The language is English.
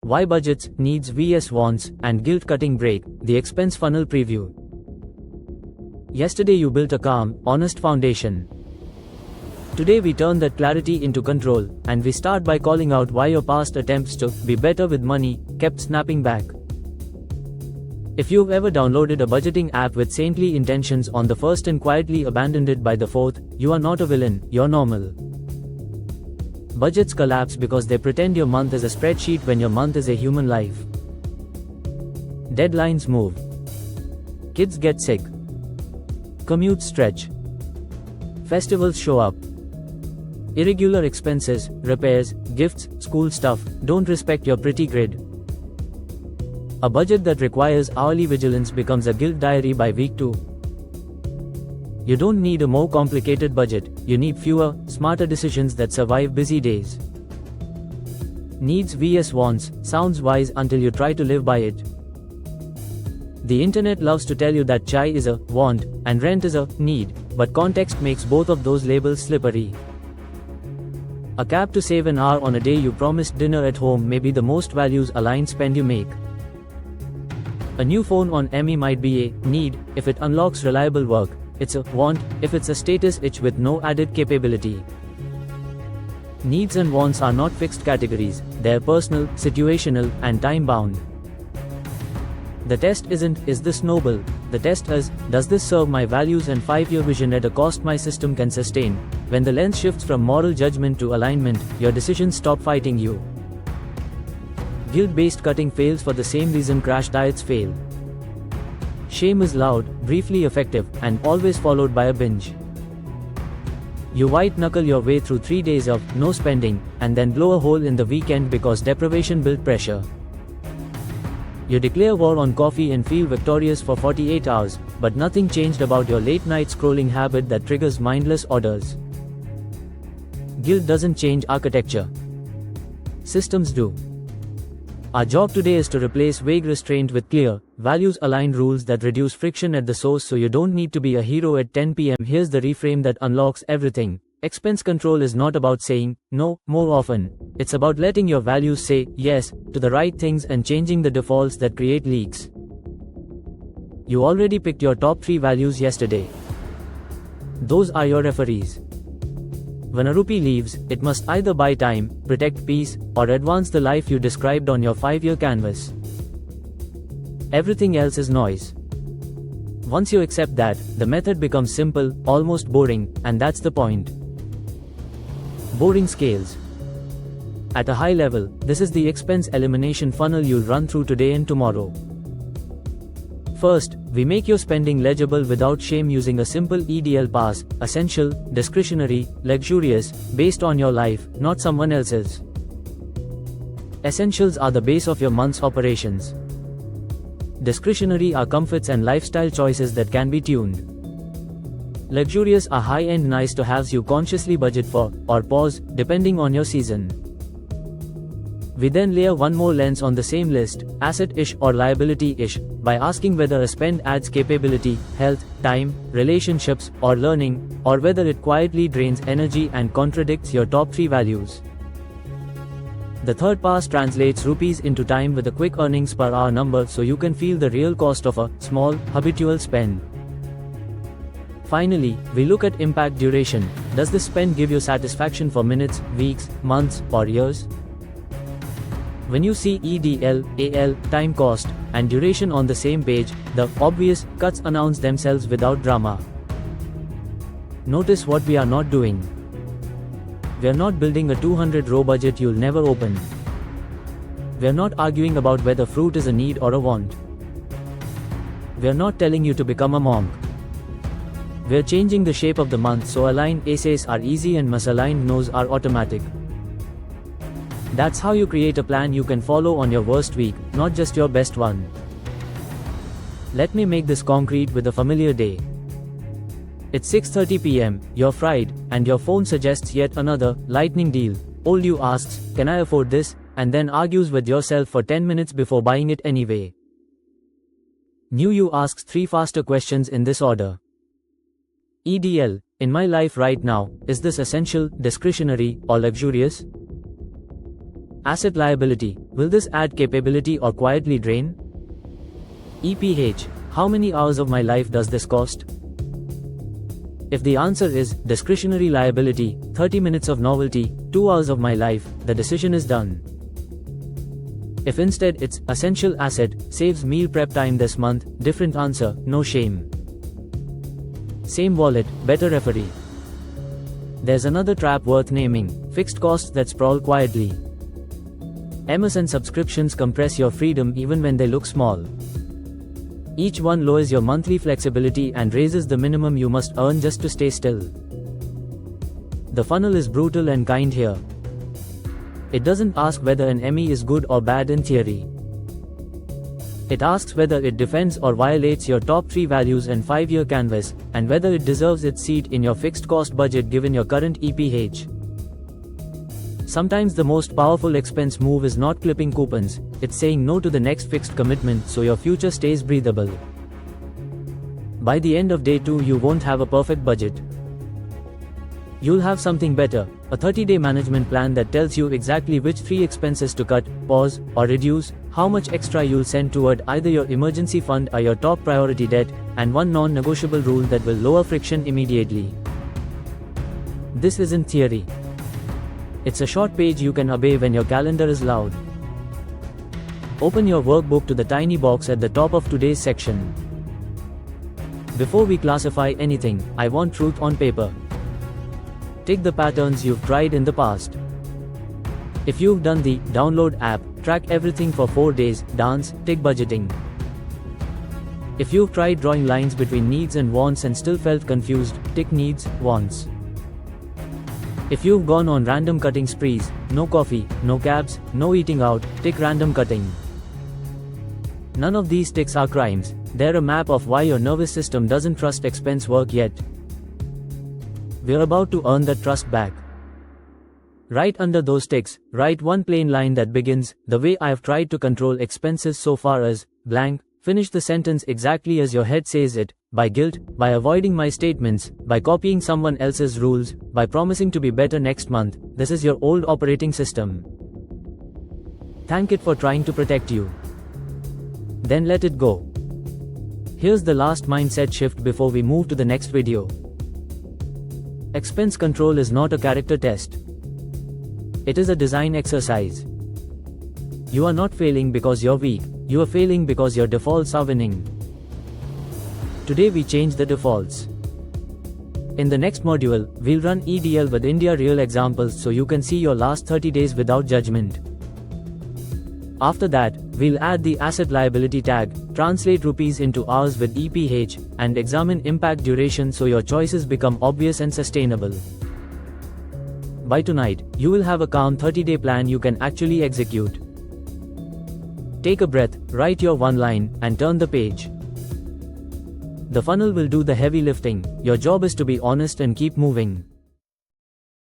Why budgets, needs vs wants, and guilt-cutting break, the expense funnel preview. Yesterday you built a calm, honest foundation. Today we turn that clarity into control, and we start by calling out why your past attempts to be better with money kept snapping back. If you've ever downloaded a budgeting app with saintly intentions on the first and quietly abandoned it by the fourth, you are not a villain, you're normal. Budgets collapse because they pretend your month is a spreadsheet when your month is a human life. Deadlines move. Kids get sick. Commutes stretch. Festivals show up. Irregular expenses, repairs, gifts, school stuff don't respect your pretty grid. A budget that requires hourly vigilance becomes a guilt diary by week 2. You don't need a more complicated budget, you need fewer, smarter decisions that survive busy days. Needs vs wants sounds wise until you try to live by it. The internet loves to tell you that chai is a want and rent is a need, but context makes both of those labels slippery. A cab to save an hour on a day you promised dinner at home may be the most values-aligned spend you make. A new phone on ME might be a need if it unlocks reliable work. It's a want if it's a status itch with no added capability. Needs and wants are not fixed categories, they're personal, situational, and time-bound. The test isn't, is this noble? The test is, does this serve my values and 5-year vision at a cost my system can sustain? When the lens shifts from moral judgment to alignment, your decisions stop fighting you. Guilt-based cutting fails for the same reason crash diets fail. Shame is loud, briefly effective, and always followed by a binge. You white-knuckle your way through 3 days of no spending, and then blow a hole in the weekend because deprivation built pressure. You declare war on coffee and feel victorious for 48 hours, but nothing changed about your late-night scrolling habit that triggers mindless orders. Guilt doesn't change architecture. Systems do. Our job today is to replace vague restraint with clear, values-aligned rules that reduce friction at the source so you don't need to be a hero at 10 p.m. Here's the reframe that unlocks everything. Expense control is not about saying no more often. It's about letting your values say yes to the right things and changing the defaults that create leaks. You already picked your top 3 values yesterday. Those are your referees. When a rupee leaves, it must either buy time, protect peace, or advance the life you described on your 5-year canvas. Everything else is noise. Once you accept that, the method becomes simple, almost boring, and that's the point. Boring scales. At a high level, this is the expense elimination funnel you'll run through today and tomorrow. First, we make your spending legible without shame using a simple EDL pass: essential, discretionary, luxurious, based on your life, not someone else's. Essentials are the base of your month's operations. Discretionary are comforts and lifestyle choices that can be tuned. Luxurious are high-end nice-to-haves you consciously budget for, or pause, depending on your season. We then layer one more lens on the same list, asset-ish or liability-ish, by asking whether a spend adds capability, health, time, relationships, or learning, or whether it quietly drains energy and contradicts your top 3 values. The third pass translates rupees into time with a quick earnings per hour number so you can feel the real cost of a small, habitual spend. Finally, we look at impact duration. Does this spend give you satisfaction for minutes, weeks, months, or years? When you see EDL, AL, time cost, and duration on the same page, the obvious cuts announce themselves without drama. Notice what we are not doing. We are not building a 200-row budget you'll never open. We are not arguing about whether fruit is a need or a want. We are not telling you to become a monk. We are changing the shape of the month so aligned essays are easy and misaligned no's are automatic. That's how you create a plan you can follow on your worst week, not just your best one. Let me make this concrete with a familiar day. It's 6:30 p.m., you're fried, and your phone suggests yet another lightning deal. Old you asks, "Can I afford this?" and then argues with yourself for 10 minutes before buying it anyway. New you asks 3 faster questions in this order. EDL, in my life right now, is this essential, discretionary, or luxurious? Asset liability, will this add capability or quietly drain? EPH, how many hours of my life does this cost? If the answer is discretionary liability, 30 minutes of novelty, 2 hours of my life, the decision is done. If instead it's essential asset, saves meal prep time this month, different answer, no shame. Same wallet, better referee. There's another trap worth naming, fixed costs that sprawl quietly. MSN subscriptions compress your freedom even when they look small. Each one lowers your monthly flexibility and raises the minimum you must earn just to stay still. The funnel is brutal and kind here. It doesn't ask whether an ME is good or bad in theory. It asks whether it defends or violates your top 3 values and 5-year canvas, and whether it deserves its seat in your fixed cost budget given your current EPH. Sometimes the most powerful expense move is not clipping coupons, it's saying no to the next fixed commitment so your future stays breathable. By the end of day 2 you won't have a perfect budget. You'll have something better, a 30-day management plan that tells you exactly which 3 expenses to cut, pause, or reduce, how much extra you'll send toward either your emergency fund or your top priority debt, and one non-negotiable rule that will lower friction immediately. This isn't theory. It's a short page you can obey when your calendar is loud. Open your workbook to the tiny box at the top of today's section. Before we classify anything, I want truth on paper. Take the patterns you've tried in the past. If you've done the download app, track everything for 4 days, dance, tick budgeting. If you've tried drawing lines between needs and wants and still felt confused, tick needs, wants. If you've gone on random cutting sprees, no coffee, no cabs, no eating out, tick random cutting. None of these ticks are crimes, they're a map of why your nervous system doesn't trust expense work yet. We're about to earn that trust back. Right under those ticks, write one plain line that begins, "The way I've tried to control expenses so far is, blank." Finish the sentence exactly as your head says it, by guilt, by avoiding my statements, by copying someone else's rules, by promising to be better next month. This is your old operating system. Thank it for trying to protect you. Then let it go. Here's the last mindset shift before we move to the next video. Expense control is not a character test. It is a design exercise. You are not failing because you're weak, you are failing because your defaults are winning. Today we change the defaults. In the next module, we'll run EDL with India real examples so you can see your last 30 days without judgment. After that, we'll add the asset liability tag, translate rupees into hours with EPH, and examine impact duration so your choices become obvious and sustainable. By tonight, you will have a calm 30-day plan you can actually execute. Take a breath, write your one line, and turn the page. The funnel will do the heavy lifting. Your job is to be honest and keep moving.